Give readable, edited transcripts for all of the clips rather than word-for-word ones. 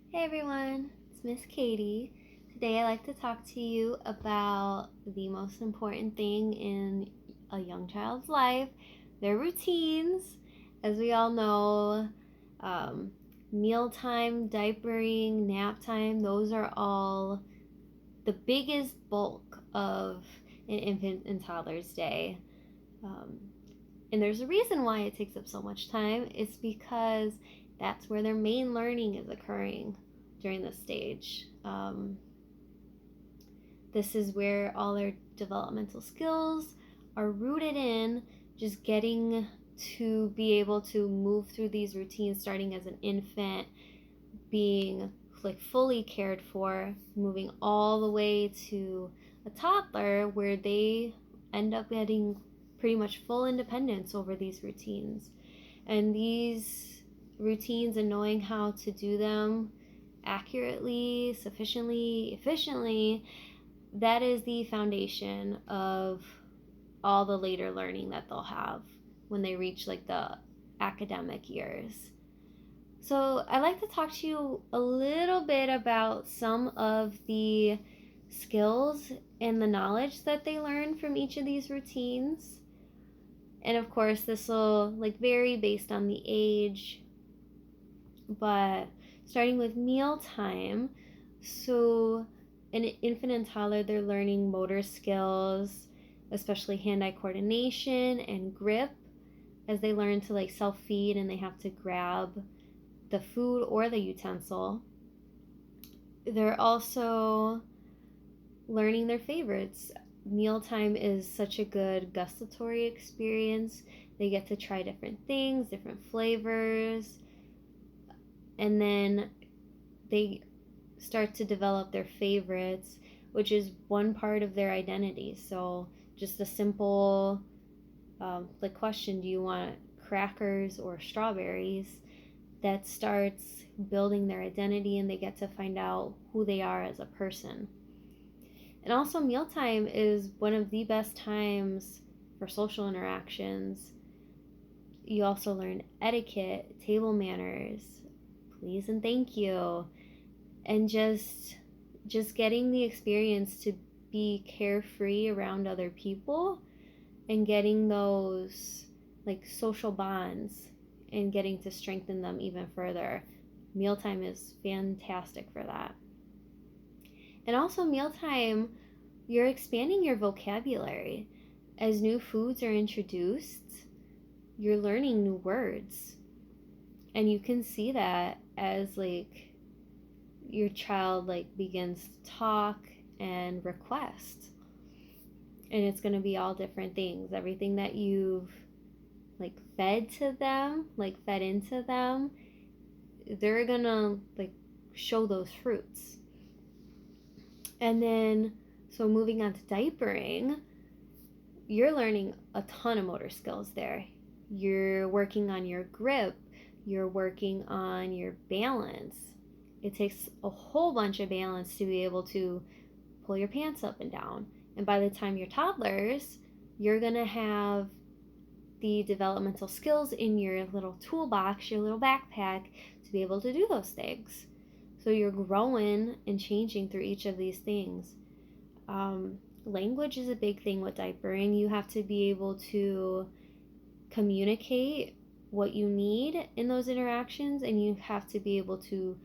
Hey everyone, it's Miss Katie. Today I'd like to talk to you about the most important thing in a young child's life, their routines. As we all know, um, mealtime, diapering, nap time, those are all the biggest bulk of an infant and toddler's day. Um, and there's a reason why it takes up so much time. It's because that's where their main learning is occurring during this stage. This is where all their developmental skills are rooted in just getting to be able to move through these routines starting as an infant, being like fully cared for, moving all the way to a toddler where they end up getting pretty much full independence over these routines. And these routines and knowing how to do them accurately, sufficiently, efficiently, that is the foundation of all the later learning that they'll have when they reach like the academic years. So, I'd like to talk to you a little bit about some of the skills and the knowledge that they learn from each of these routines. And of course, this will like vary based on the age, but starting with mealtime. So, an infant and toddler, they're learning motor skills, especially hand-eye coordination and grip, as they learn to like self-feed and they have to grab the food or the utensil. They're also learning their favorites. Mealtime is such a good gustatory experience. They get to try different things, different flavors, and then they start to develop their favorites, which is one part of their identity. So, just a simple like question, do you want crackers or strawberries? That starts building their identity and they get to find out who they are as a person. And also, mealtime is one of the best times for social interactions. You also learn etiquette, table manners, please and thank you, and just getting the experience to be carefree around other people and getting those like social bonds and getting to strengthen them even further. Mealtime is fantastic for that. And also, mealtime, you're expanding your vocabulary. As new foods are introduced, you're learning new words. And you can see that as like your child like begins to talk and request. And it's going to be all different things. Everything that you've like fed to them, like fed into them, they're going to like show those fruits. And then, so moving on to diapering, you're learning a ton of motor skills there. You're working on your grip, you're working on your balance. It takes a whole bunch of balance to be able to pull your pants up and down. And by the time you're toddlers, you're going to have the developmental skills in your little toolbox, your little backpack, to be able to do those things. So you're growing and changing through each of these things. Language is a big thing with diapering. You have to be able to communicate what you need in those interactions, and you have to be able to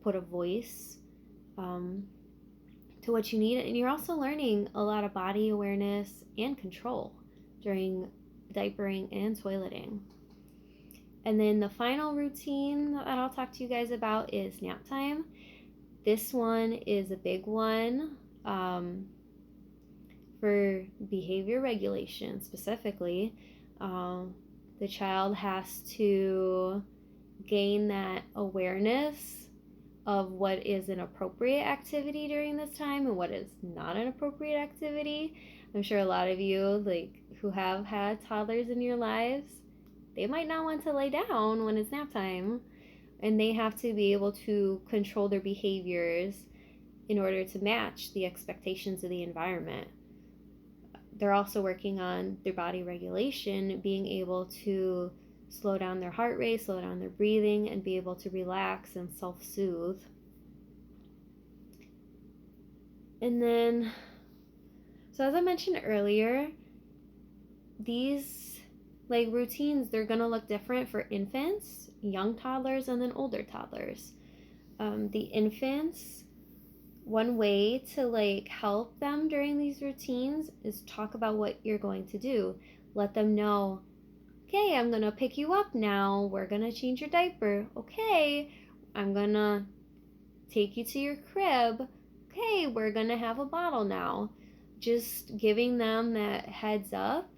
put a voice to what you need. And you're also learning a lot of body awareness and control during diapering and toileting. And then the final routine that I'll talk to you guys about is nap time. This one is a big one for behavior regulation specifically. The child has to gain that awareness of what is an appropriate activity during this time and what is not an appropriate activity. I'm sure a lot of you like who have had toddlers in your lives, they might not want to lay down when it's nap time, and they have to be able to control their behaviors in order to match the expectations of the environment. They're also working on their body regulation, being able to slow down their heart rate, slow down their breathing, and be able to relax and self-soothe. And then, so as I mentioned earlier, these like routines, they're gonna look different for infants, young toddlers, and then older toddlers. The infants, one way to like help them during these routines is talk about what you're going to do. Let them know, okay, I'm gonna pick you up now. We're gonna change your diaper. Okay, I'm gonna take you to your crib. Okay, we're gonna have a bottle now. Just giving them that heads up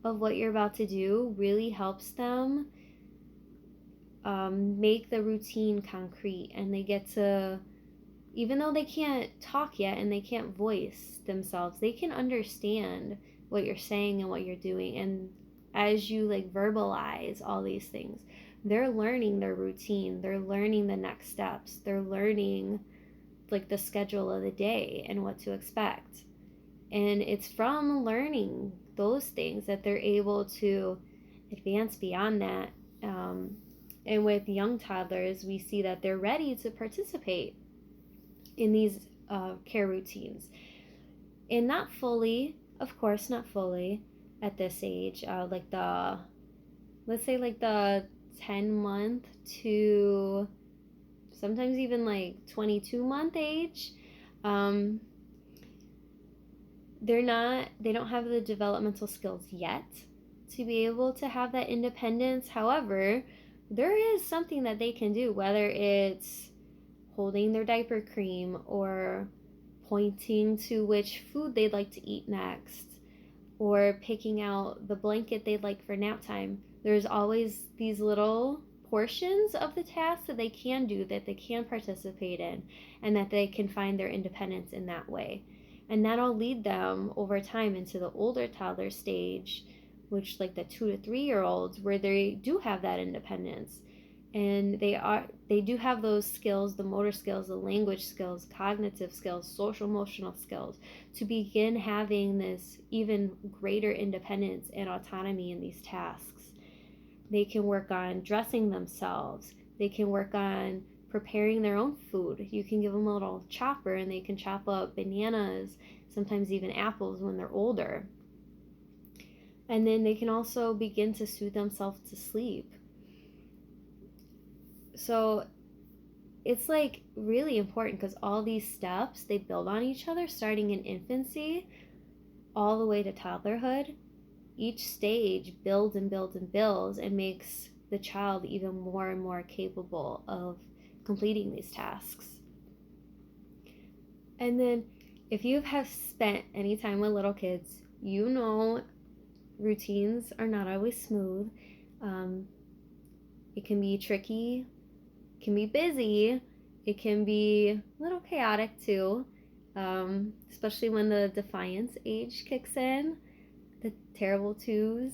of what you're about to do really helps them make the routine concrete, and they get to, even though they can't talk yet and they can't voice themselves, they can understand what you're saying and what you're doing. And as you like verbalize all these things, they're learning their routine, they're learning the next steps, they're learning like the schedule of the day and what to expect. And it's from learning those things that they're able to advance beyond that. And with young toddlers, we see that they're ready to participate in these care routines. And not fully, of course, not fully at this age, like the, let's say like the 10-month to sometimes even like 22-month age. They don't have the developmental skills yet to be able to have that independence. However, there is something that they can do, whether it's holding their diaper cream or pointing to which food they'd like to eat next or picking out the blanket they'd like for nap time. There's always these little portions of the task that they can do, that they can participate in, and that they can find their independence in that way. And that'll lead them over time into the older toddler stage, which like the 2 to 3 year olds, where they do have that independence. And they do have those skills, the motor skills, the language skills, cognitive skills, social emotional skills, to begin having this even greater independence and autonomy in these tasks. They can work on dressing themselves. They can work on preparing their own food. You can give them a little chopper and they can chop up bananas, sometimes even apples when they're older. And then they can also begin to soothe themselves to sleep. So it's like really important, because all these steps, they build on each other, starting in infancy all the way to toddlerhood. Each stage builds and builds and builds and makes the child even more and more capable of completing these tasks. And then if you have spent any time with little kids, you know routines are not always smooth. It can be tricky, it can be busy, it can be a little chaotic too, especially when the defiance age kicks in, the terrible twos.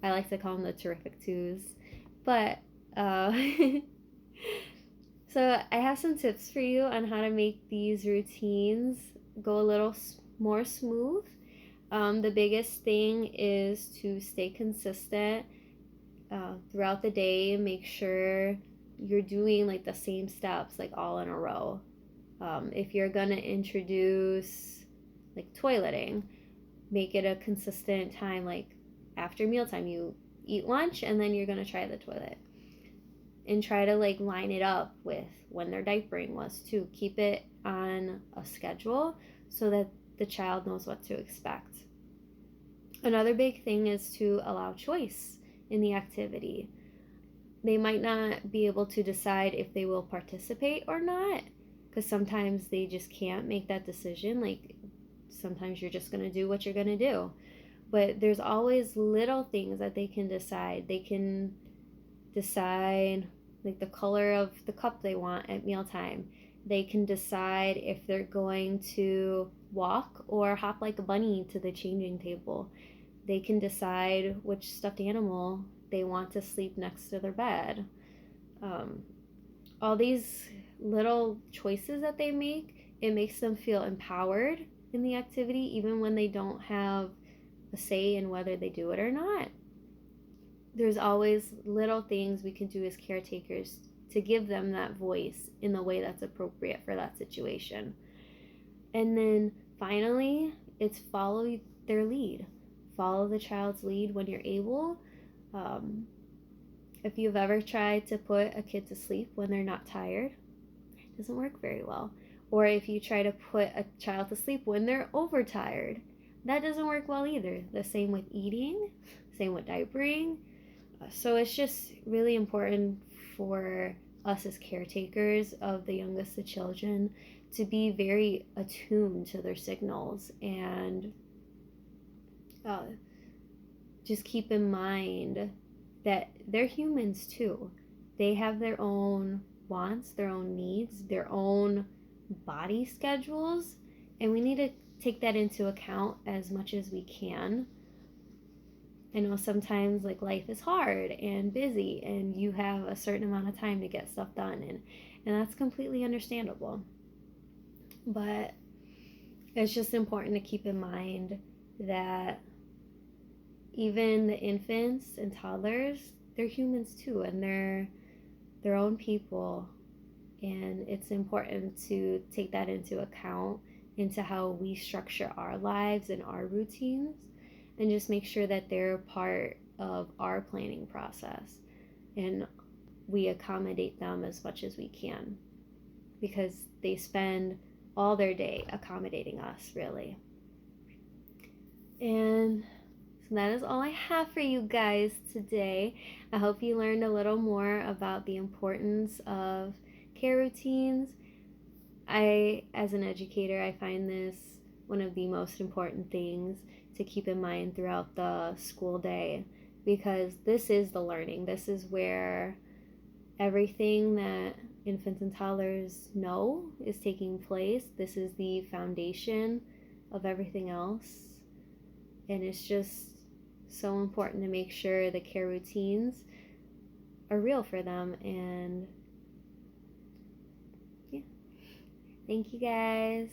I like to call them the terrific twos. But so I have some tips for you on how to make these routines go a little more smooth. The biggest thing is to stay consistent throughout the day. Make sure you're doing like the same steps, like all in a row. If you're gonna introduce like toileting, make it a consistent time, like after mealtime you eat lunch and then you're gonna try the toilet. And try to like line it up with when their diapering was too. Keep it on a schedule so that the child knows what to expect. Another big thing is to allow choice in the activity. They might not be able to decide if they will participate or not, because sometimes they just can't make that decision. Like sometimes you're just going to do what you're going to do. But there's always little things that they can decide. They can decide like the color of the cup they want at mealtime. They can decide if they're going to walk or hop like a bunny to the changing table. They can decide which stuffed animal they want to sleep next to their bed. All these little choices that they make, it makes them feel empowered in the activity, even when they don't have a say in whether they do it or not. there's always little things we can do as caretakers to give them that voice in the way that's appropriate for that situation. And then finally, it's follow their lead. Follow the child's lead when you're able. Um, if you've ever tried to put a kid to sleep when they're not tired, it doesn't work very well. Or if you try to put a child to sleep when they're overtired, that doesn't work well either. The same with eating, same with diapering. So it's just really important for us as caretakers of the youngest of the children to be very attuned to their signals and uh, just keep in mind that they're humans too. They have their own wants, their own needs, their own body schedules, and we need to take that into account as much as we can. I know sometimes like life is hard and busy and you have a certain amount of time to get stuff done, and that's completely understandable. But it's just important to keep in mind that even the infants and toddlers, they're humans too, and they're their own people, and it's important to take that into account into how we structure our lives and our routines, and just make sure that they're part of our planning process and we accommodate them as much as we can, because they spend all their day accommodating us, really. And so that is all I have for you guys today. I hope you learned a little more about the importance of care routines. As an educator, I find this one of the most important things to keep in mind throughout the school day, because this is the learning. This is where everything that infants and toddlers know is taking place. This is the foundation of everything else. And it's just so important to make sure the care routines are real for them. And yeah, thank you guys.